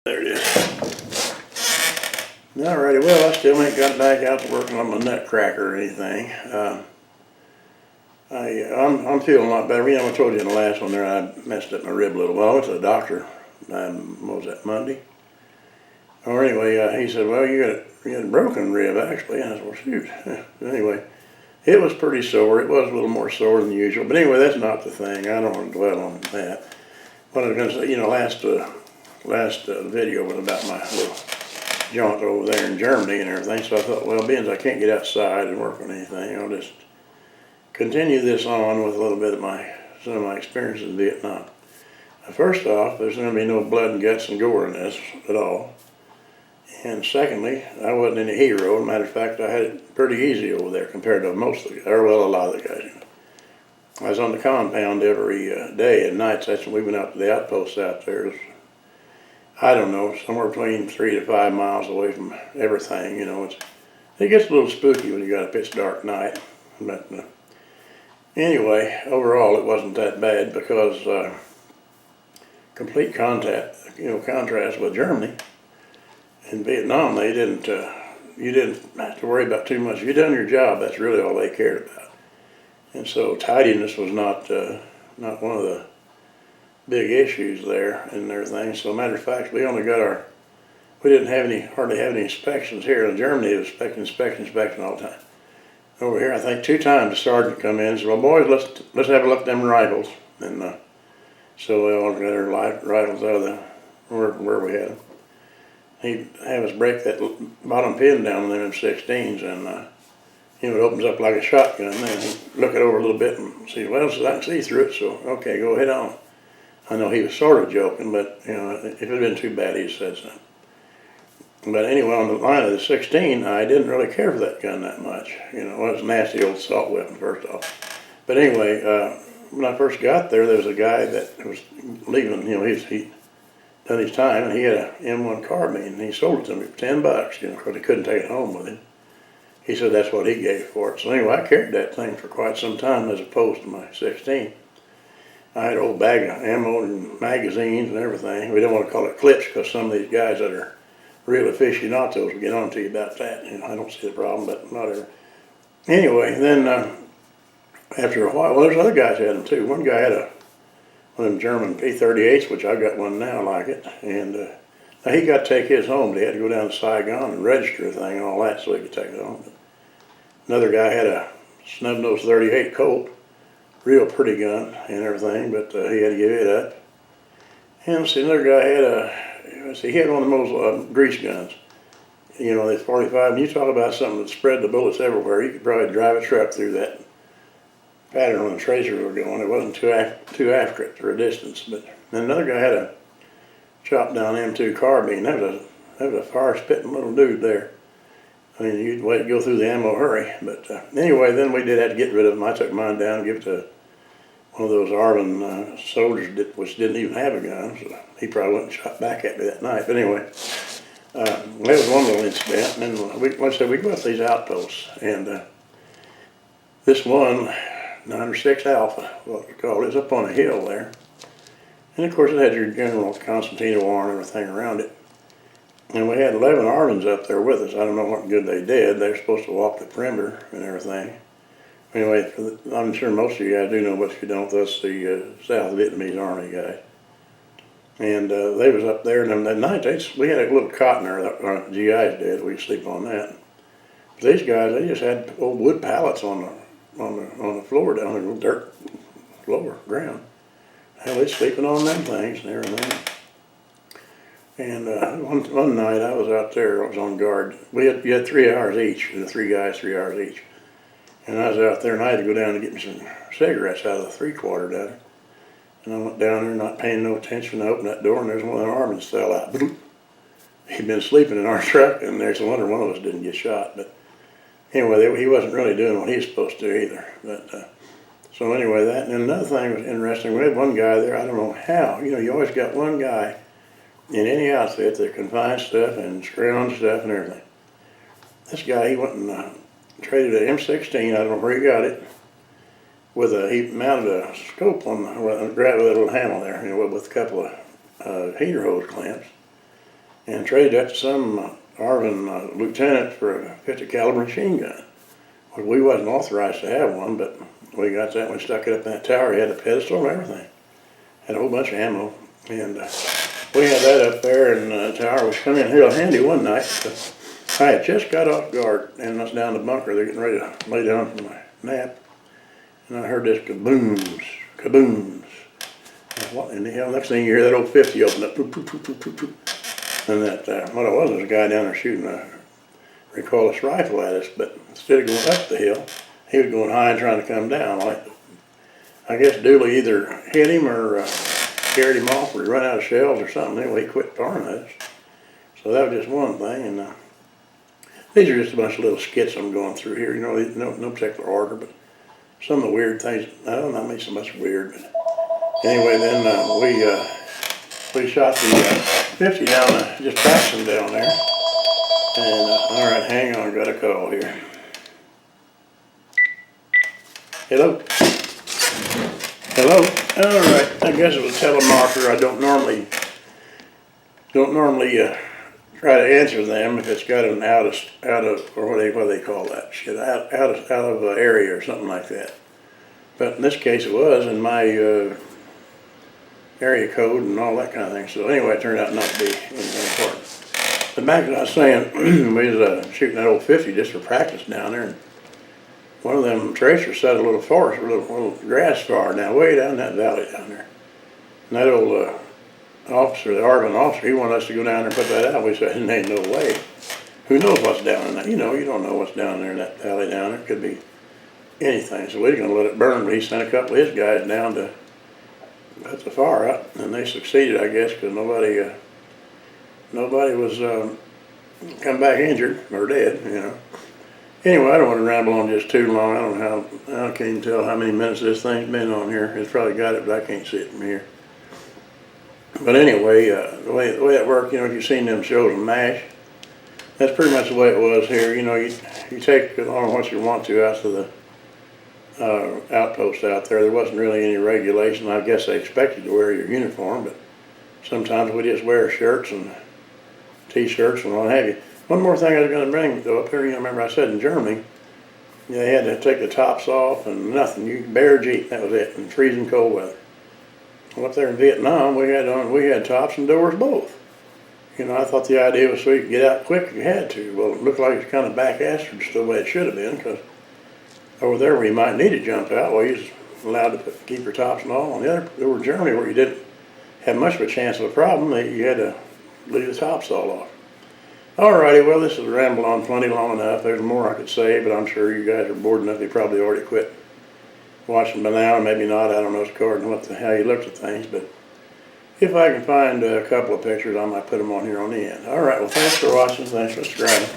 There it is. Alrighty, well, I still ain't got back out to working on my nutcracker or anything. I'm feeling a lot better. You know, I told you in the last one there I messed up my rib a little while. I went to the doctor, what was that, Monday? Or anyway, he said, well, you got a broken rib, actually. And I said, well, shoot. Anyway, it was pretty sore. It was a little more sore than usual. But anyway, that's not the thing. I don't want to dwell on that. What I was going to say, you know, last video was about my little jaunt over there in Germany and everything. So I thought, well, being as I can't get outside and work on anything, I'll just continue this on with a little bit of some of my experiences in Vietnam. First off, there's going to be no blood and guts and gore in this at all. And secondly, I wasn't any hero. As a matter of fact, I had it pretty easy over there compared to most of the guys, or well, a lot of the guys. I was on the compound every day and nights. That's when we went out to the outposts out there. It was, I don't know, somewhere between 3 to 5 miles away from everything. You know, it gets a little spooky when you got a pitch dark night. But anyway, overall, it wasn't that bad because complete contrast with Germany. In Vietnam, you didn't have to worry about too much. If you done your job, that's really all they cared about. And so tidiness was not one of the big issues there and everything. So, matter of fact, we didn't hardly have any inspections here. In Germany, it was inspection all the time. Over here, I think 2 times the sergeant come in and said, well, boys, let's have a look at them rifles. And so they all got their rifles out of where we had them. He'd have us break that bottom pin down on them M16s, and it opens up like a shotgun. And he'd look it over a little bit and see, well, so I can see through it, so okay, go ahead on. I know he was sort of joking, but you know, if it had been too bad, he'd said something. But anyway, on the line of the 16, I didn't really care for that gun that much. You know, it was a nasty old assault weapon, first off. But anyway, when I first got there was a guy that was leaving, you know, he done his time, and he had a M1 carbine, and he sold it to me for $10, you know, because he couldn't take it home with him. He said that's what he gave for it. So anyway, I carried that thing for quite some time as opposed to my 16. I had a whole bag of ammo and magazines and everything. We don't want to call it clips because some of these guys that are real aficionados will get on to you about that. You know, I don't see the problem, but whatever. Anyway, then after a while, well, there's other guys who had them too. One guy had one of them German P-38s, which I got one now like it, and now he got to take his home, but he had to go down to Saigon and register everything and all that so he could take it home. But another guy had a snub-nosed 38 Colt, real pretty gun and everything, but he had to give it up. And see, another guy had one of those grease guns, you know, the 45. And you talk about something that spread the bullets everywhere. You could probably drive a truck through that pattern when the tracers were going. It wasn't too accurate for a distance. But then another guy had a chopped down M2 carbine. That was a fire-spitting little dude there. I mean, you'd wait to go through the ammo hurry. But anyway, then we did have to get rid of them. I took mine down and gave it to one of those Arvin soldiers which didn't even have a gun. So he probably went and shot back at me that night. But anyway, that was one little incident. And then like I said, we go up to these outposts, and this one, 906 Alpha, what we call it, is up on a hill there. And of course it had your general concertina wire and everything around it. And we had 11 Arvins up there with us. I don't know what good they did. They were supposed to walk the perimeter and everything. Anyway, I'm sure most of you guys do know, but if you don't, that's the South Vietnamese Army guys. And they was up there, and that night we had a little cot in there that our GIs did. We could sleep on that. But these guys, they just had old wood pallets on the floor down there, dirt floor, ground. Hell, they sleeping on them things and everything. And one night I was out there, I was on guard. You had 3 hours each, the 3 guys, 3 hours each. And I was out there, and I had to go down and get me some cigarettes out of the 3-quarter down there. And I went down there not paying no attention. I opened that door, and there's one of the Armins fell out. He'd been sleeping in our truck, and there's a wonder one of us didn't get shot. But anyway, he wasn't really doing what he was supposed to either. But so anyway, that, and another thing was interesting. We had one guy there, I don't know how. You know, you always got one guy in any outfit that can find stuff and scrounge stuff and everything. This guy, he went and traded an M16, I don't know where he got it, he mounted a scope on grabbed a little handle there, you know, with a couple of heater hose clamps. and traded that to some Arvin lieutenant for a 50 caliber machine gun. Well, we wasn't authorized to have one, but we got that. We stuck it up in that tower. He had a pedestal and everything. Had a whole bunch of ammo, and we had that up there, and the tower was coming in real handy one night. I had just got off guard, and I was down in the bunker. They're getting ready to lay down for my nap, and I heard this kabooms, kabooms. What in the hell? Next thing you hear, that old 50 open up, poop, poop, poop, poop, poop, poop. And that, what it was a guy down there shooting a recoilless rifle at us, but instead of going up the hill, he was going high and trying to come down. Like, I guess Dooley either hit him or scared him off, or he run out of shells or something. Anyway, he quit firing at us. So that was just one thing. And these are just a bunch of little skits I'm going through here. You know, no particular order, but some of the weird things. I don't know, not so much weird, but anyway, then we shot the 50 down, just passed them down there. And all right, hang on, got a call here. Hello? Hello? All right, I guess it was a telemarketer. I don't normally try to answer them if it's got an out of or what do they call that shit, out of area or something like that. But in this case it was, in my area code and all that kind of thing. So anyway, it turned out not to be anything important. But back as I was saying, we was shooting that old 50 just for practice down there. And one of them tracers set a little forest, a little grass fire down, way down that valley down there. And that old officer, the Arvin officer, he wanted us to go down there and put that out. We said, there ain't no way. Who knows what's down in that? You don't know what's down there in that valley down there. It could be anything. So we were going to let it burn, but he sent a couple of his guys down to put the fire out, and they succeeded, I guess, because nobody was come back injured or dead, Anyway, I don't want to ramble on just too long. I don't know I can't even tell how many minutes this thing's been on here. It's probably got it, but I can't see it from here. But anyway, the way it worked, if you've seen them shows on MASH, that's pretty much the way it was here. You take along what you want to out to the outpost out there. There wasn't really any regulation. I guess they expected you to wear your uniform, but sometimes we just wear shirts and T-shirts and what have you. One more thing I was going to bring, though, up here, remember I said in Germany, they had to take the tops off and nothing. You bare Jeep, that was it, in freezing cold weather. Well, up there in Viet Nam, we had tops and doors both. I thought the idea was so you could get out quick if you had to. Well, it looked like it's kind of back-assed just the way it should have been, because over there where you might need to jump out, well, you was allowed to keep your tops and all. On the other, over Germany, where you didn't have much of a chance of a problem, you had to leave the tops all off. Alrighty, well, this has rambled on plenty long enough. There's more I could say, but I'm sure you guys are bored enough. You probably already quit watching by now, or maybe not. I don't know, it's according to how you looked at things, but if I can find a couple of pictures, I might put them on here on the end. Alright, well, thanks for watching. Thanks for subscribing.